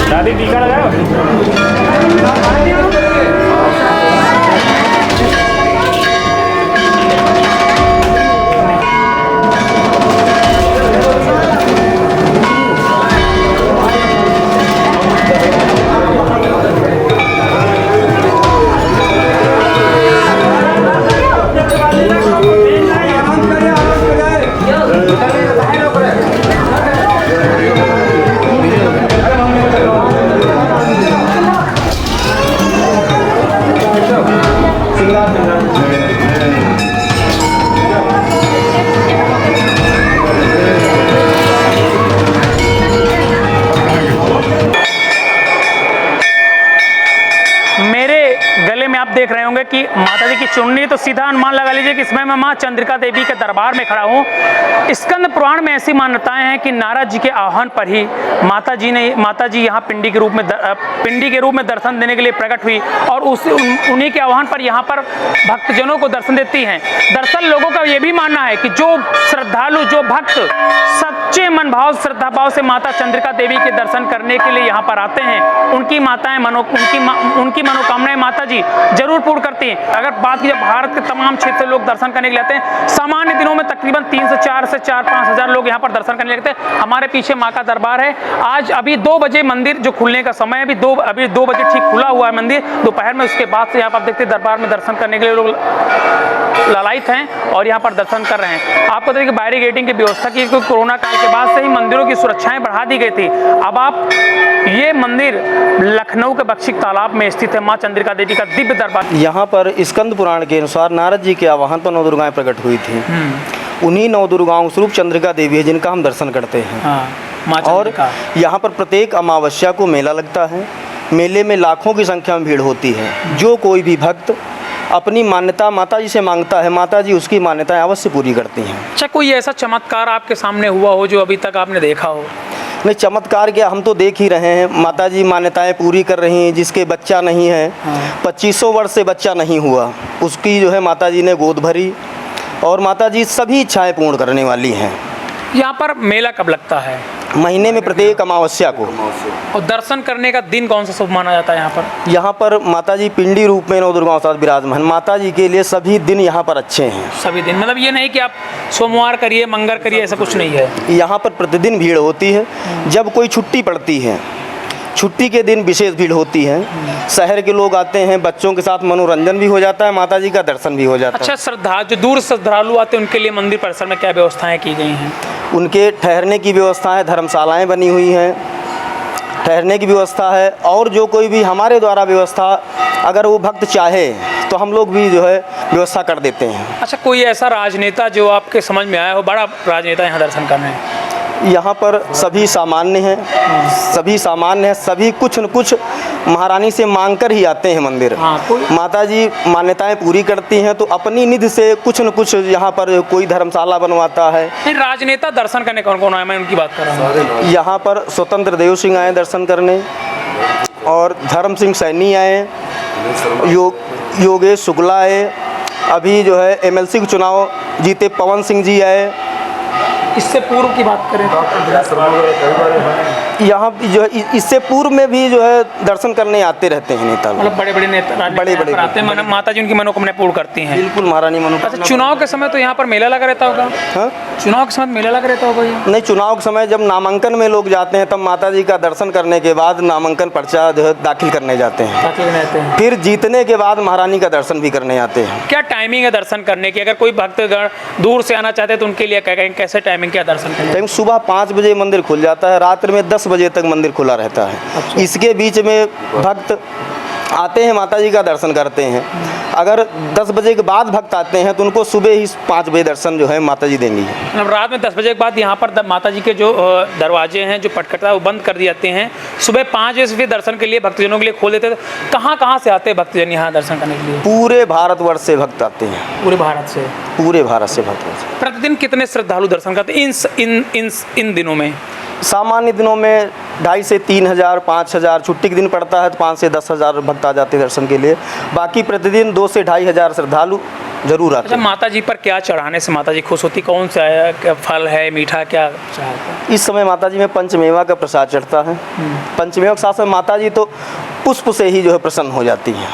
दादी टीका लगाओ। आप देख रहे होंगे कि माता जी की चुन्नी, तो सीधा अनुमान लगा लीजिए कि इसमें मैं मां चंद्रिका देवी के दरबार में खड़ा हूं। स्कंद पुराण में ऐसी मान्यताएं हैं कि नारद जी के आह्वान पर ही माता जी यहां पिंडी के रूप में दर्शन देने के लिए प्रकट हुई और उन्हीं के आह्वान पर यहां पर भक्तजनों को दर्शन देती हैं। दरअसल लोगों का यह भी मानना है कि जो श्रद्धालु, जो भक्त सच्चे मन भाव श्रद्धा भाव से माता चंद्रिका देवी के दर्शन करने के लिए यहाँ पर आते हैं, उनकी मनोकामनाएं माता जी जरूर पूर्ण करती हैं। अगर बात की जाए भारत के तमाम क्षेत्र से लोग दर्शन करने के लिए आते हैं। सामान्य दिनों में तकरीबन 3 से 4 5 हजार लोग यहाँ पर दर्शन करने लगते हैं। हमारे पीछे माँ का दरबार है। आज अभी 2 बजे मंदिर जो खुलने का समय है, अभी 2 बजे ठीक खुला हुआ है मंदिर दोपहर में। उसके बाद से यहाँ पर देखते हैं दरबार में दर्शन करने के लिए लोग लालायित हैं और यहाँ पर दर्शन कर रहे हैं। आपको देखिए बैरिकेडिंग की व्यवस्था की, क्योंकि कोरोना काल के बाद से ही मंदिरों की सुरक्षाएं बढ़ा दी गई थी। अब आप ये मंदिर लखनऊ के बख्शी तालाब में स्थित है, माँ चंद्रिका देवी का दिव्य दरबार। यहाँ पर स्कंद पुराण के अनुसार नारद जी के आह्वान पर 9 दुर्गाएं प्रकट हुई थी। उन्हीं 9 दुर्गाओं स्वरूप चंद्रिका देवी है जिनका हम दर्शन करते हैं। और यहाँ पर प्रत्येक अमावस्या को मेला लगता है। मेले में लाखों की संख्या में भीड़ होती है। जो कोई भी भक्त अपनी मान्यता माता जी से मांगता है, माता जी उसकी मान्यताएं अवश्य पूरी करती हैं। अच्छा, कोई ऐसा चमत्कार आपके सामने हुआ हो जो अभी तक आपने देखा हो? नहीं, चमत्कार क्या, हम तो देख ही रहे हैं। माता जी मान्यताएं पूरी कर रही हैं। जिसके बच्चा नहीं है, 2500 वर्ष से बच्चा नहीं हुआ, उसकी जो है माता जी ने गोद भरी और माता जी सभी इच्छाएं पूर्ण करने वाली हैं। यहाँ पर मेला कब लगता है? महीने में प्रत्येक अमावस्या को। और दर्शन करने का दिन कौन सा शुभ माना जाता है यहाँ पर? यहाँ पर माता जी पिंडी रूप में 9 दुर्गाओं के साथ विराजमान। माता जी के लिए सभी दिन यहाँ पर अच्छे हैं। सभी दिन, मतलब ये नहीं कि आप सोमवार करिए मंगल करिए, ऐसा कुछ नहीं है। यहाँ पर प्रतिदिन भीड़ होती है। जब कोई छुट्टी पड़ती है, छुट्टी के दिन विशेष भीड़ होती है। शहर के लोग आते हैं, बच्चों के साथ मनोरंजन भी हो जाता है, माता जी का दर्शन भी हो जाता है। अच्छा, जो दूर श्रद्धालु आते हैं उनके लिए मंदिर परिसर में क्या व्यवस्थाएं की गई हैं? उनके ठहरने की व्यवस्था है, धर्मशालाएं बनी हुई हैं, ठहरने की व्यवस्था है। और जो कोई भी हमारे द्वारा व्यवस्था अगर वो भक्त चाहे तो हम लोग भी जो है व्यवस्था कर देते हैं। अच्छा, कोई ऐसा राजनेता जो आपके समझ में आया हो, बड़ा राजनेता यहाँ दर्शन करने? यहाँ पर सभी सामान्य हैं, सभी कुछ न कुछ महारानी से मांग कर ही आते हैं मंदिर। माता जी मान्यताएं पूरी करती हैं तो अपनी निधि से कुछ न कुछ यहाँ पर कोई धर्मशाला बनवाता है। राजनेता दर्शन करने कौन कौन आए, मैं उनकी बात कर रहा हूँ। यहाँ पर स्वतंत्र देव सिंह आए दर्शन करने, और धर्म सिंह सैनी आए, योगेश शुक्ला आए, अभी जो है MLC के चुनाव जीते पवन सिंह जी आए। इससे पूर्व की बात करें यहाँ जो है इससे पूर्व में भी जो है दर्शन करने आते रहते हैं नेता, मतलब बड़े नेता बड़े आते हैं। माता जी उनकी मनोकामना पूर्ण करती हैं। बिल्कुल, महारानी मनोकामना। अच्छा, चुनाव के समय तो यहाँ पर मेला लगा रहता होगा? हाँ, चुनाव के समय मेला लगा रहता होगा? नहीं, चुनाव के समय जब नामांकन में लोग जाते हैं तब माता जी का दर्शन करने के बाद नामांकन पर्चा जो है दाखिल करने जाते हैं। फिर जीतने के बाद महारानी का दर्शन भी करने आते हैं। क्या टाइमिंग है दर्शन करने की? अगर कोई भक्तगण दूर से आना चाहते हैं तो उनके लिए कैसे टाइमिंग, क्या दर्शन करें? सुबह 5 बजे मंदिर खुल जाता है, रात्रि में 10 बजे तक मंदिर खुला रहता है। अच्छा। इसके बीच में भक्त आते हैं, माता जी का दर्शन करते हैं। अगर 10 बजे के बाद भक्त आते हैं तो उनको सुबह ही 5 बजे दर्शन जो है माता जी देंगी। रात में 10 बजे के बाद यहाँ पर माता जी के जो दरवाजे हैं, जो पटखटा है, वो बंद कर दिए जाते हैं। सुबह 5 बजे से फिर दर्शन के लिए भक्तजनों के लिए खोल देते हैं। कहाँ से आते हैं भक्तजन यहाँ दर्शन करने के लिए? पूरे भारतवर्ष से भक्त आते हैं। पूरे भारत से? पूरे भारत से भक्त। प्रतिदिन कितने श्रद्धालु दर्शन करते हैं इन दिनों में? सामान्य दिनों में 2,500 से 3,000 5,000, छुट्टी के दिन पड़ता है तो 5,000 से 10,000 भक्त आ जाते हैं दर्शन के लिए। बाकी प्रतिदिन 2,000 से 2,500 श्रद्धालु जरूर आते अच्छा, हैं। माता जी पर क्या चढ़ाने से माता जी खुश होती? कौन सा है, क्या फल है, मीठा क्या चढ़ाते हैं? इस समय माता जी में पंचमेवा का प्रसाद चढ़ता है। पंचमेवा के साथ साथ माता जी तो पुष्प से ही जो है प्रसन्न हो जाती हैं।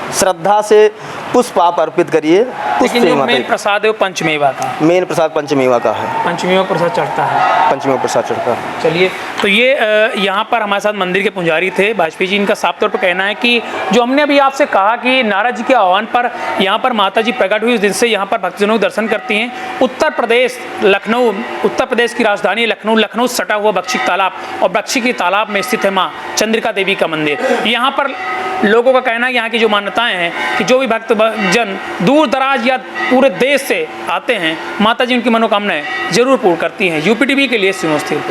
श्रद्धा से पुष्प आप अर्पित करिए, पुष्प लेकिन से ही जो माता मेन जी। प्रसाद है वो पंचमेवा का, मेन प्रसाद पंचमेवा का है। पंचमेवा प्रसाद चढ़ता है। पंचमेवा प्रसाद चढ़ता है। चलिए, तो ये यहाँ पर हमारे साथ मंदिर के पुजारी थे वाजपेयी जी। इनका साफ तौर पर कहना है कि जो हमने अभी आपसे कहा कि नारद जी के आह्वान पर यहाँ पर माता जी प्रकट हुई, उस दिन से यहाँ पर भक्तजनों के दर्शन करती हैं। उत्तर प्रदेश लखनऊ, उत्तर प्रदेश की राजधानी लखनऊ सटा हुआ बख्शी तालाब, और बख्शी के तालाब में स्थित है माँ चंद्रिका देवी का मंदिर। यहाँ पर लोगों का कहना है, यहाँ की जो मान्यताएं हैं कि जो भी भक्त जन दूर दराज या पूरे देश से आते हैं, माता जी उनकी मनोकामनाएं जरूर पूर्ण करती हैं। यूपीटीवी के लिए सिमोस्थिर।